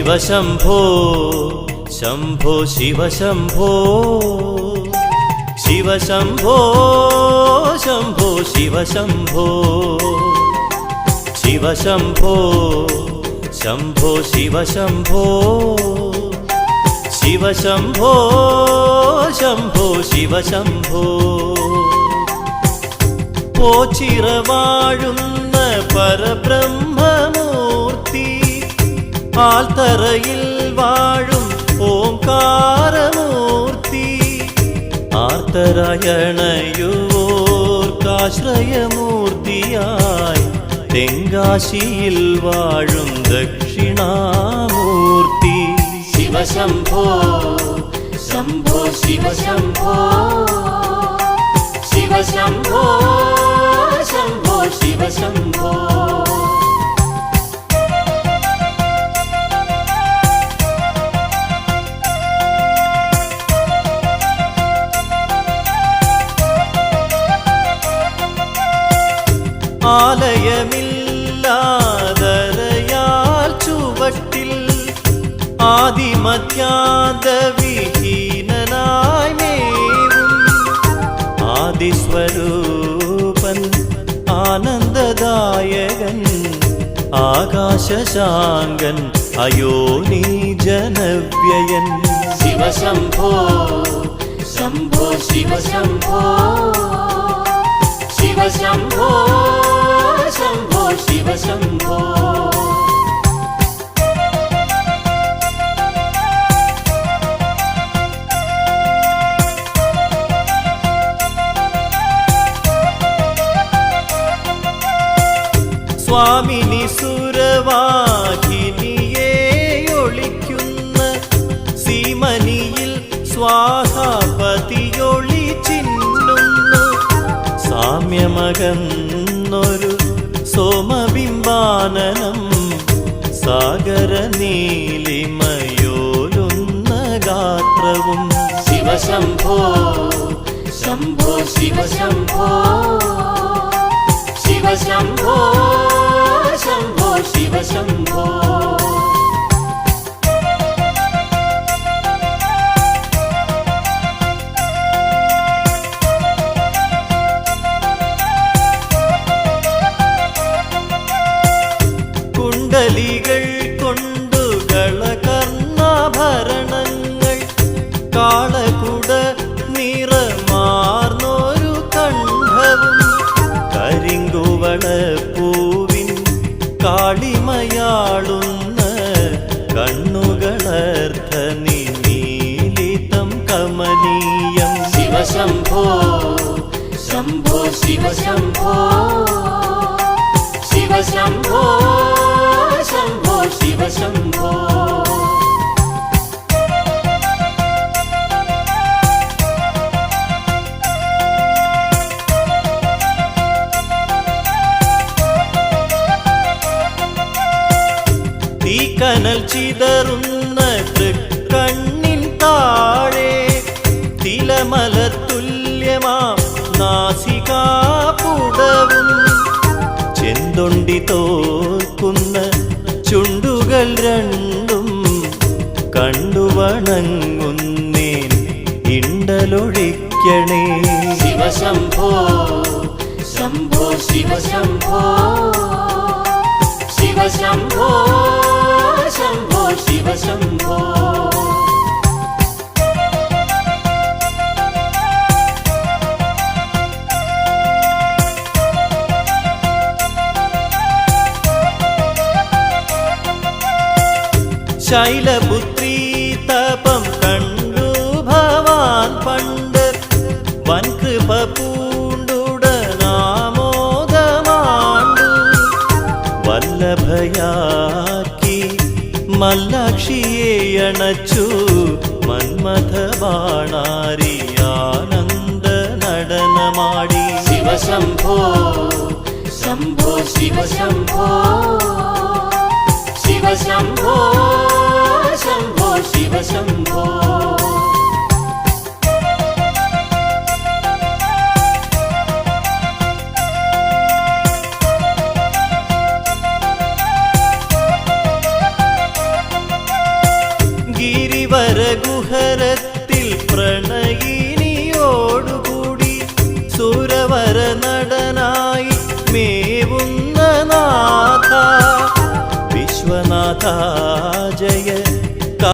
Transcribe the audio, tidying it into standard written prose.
ശിവശംഭോ ശംഭോ ശിവശംഭോ ശിവശംഭോ ശംഭോ ശിവശംഭോ ശിവശംഭോ ശംഭോ ശിവശംഭോ ശിവശംഭോ ശംഭോ ശിവശംഭോ പോച്ചിറവാഴുന്ന പരബ്രഹ്മമൂർത്തി ആൽത്തറയിൽ വാഴും ഓംകാരമൂർത്തി ആർത്തരായണയുവോർക്കാശ്രയമൂർത്തിയായി തെങ്കാശിയിൽ വാഴും ദക്ഷിണാമൂർത്തി ശിവശംഭോ ശംഭോ ശിവശംഭോ ശിവശംഭോ ശംഭോ ശിവശംഭോ ആലയമില്ലാതരയാൽ ചുവട്ടിൽ ആദിമധ്യാന്തവിഹീനനായി മേവും ആദിസ്വരൂപൻ ആനന്ദദായകൻ ആകാശശാങ്കൻ അയോനിജനവ്യയൻ ശിവശംഭോ ശംഭോ ശിവശംഭോ ശിവശംഭോ ശംഭോ ശിവശംഭോ സ്വാമിനി സുരവാഹിനിയെ ഒളിക്കുന്ന സീമനിയിൽ സ്വാഹാപതിയൊളി ചിന്നുന്നു സാമ്യമകന്നൊരു സോമബിംബാനനം സാഗര നീലിമയോലുന്ന ഗാത്രവും ശിവശംഭോ ശംഭോ ശിവശംഭോ ശിവശംഭോ ശംഭോ ശിവശംഭോ കുണ്ടലികൾ കൊണ്ടു കളകർണാഭരണങ്ങൾ കാളകുട നിറമാർന്നൊരു കണ്ഠവും കരിങ്കുവളപ്പൂവിൻ കാളിമയാളുന്ന കണ്ണുകളർദ്ധ നിമീലിതം കമനീയം ശിവശംഭോ ശംഭോ ശിവശംഭോ ശിവശംഭോ ശംഭോ ശിവശംഭോ തീക്കനൽ ചിതറുന്ന തൃക്കണ്ണിൻ താഴെ തിലമലത്തുല്യമാം നാസികാപുടവും ചെന്തൊണ്ടി തോൽക്കുന്ന ചുണ്ടുകൾ രണ്ടും കണ്ടുവണങ്ങുന്നേൻ ഇണ്ടലൊഴിക്കണേ ശിവശംഭോ ശംഭോ ശിവശംഭോ ശിവശംഭോ ശംഭോ ശിവശംഭോ ശൈലപുത്രീ തപം കണ്ടു ഭവാൻ പണ്ട് വൻകൃപ പൂണ്ടുടനാമോദമാണ്ടു വല്ലഭയാക്കി മല്ലാക്ഷിയെ അണച്ചു മന്മഥബാണാരി ആനന്ദ നടനമാടി ശിവശംഭോ ശംഭോ ശിവശംഭോ ശിവശംഭോ ശംഭോ ശിവശംഭോ പ്രണയിനിയോടുകൂടി സുരവര നടനായി മേവുന്ന നാഥ വിശ്വനാഥ ജയ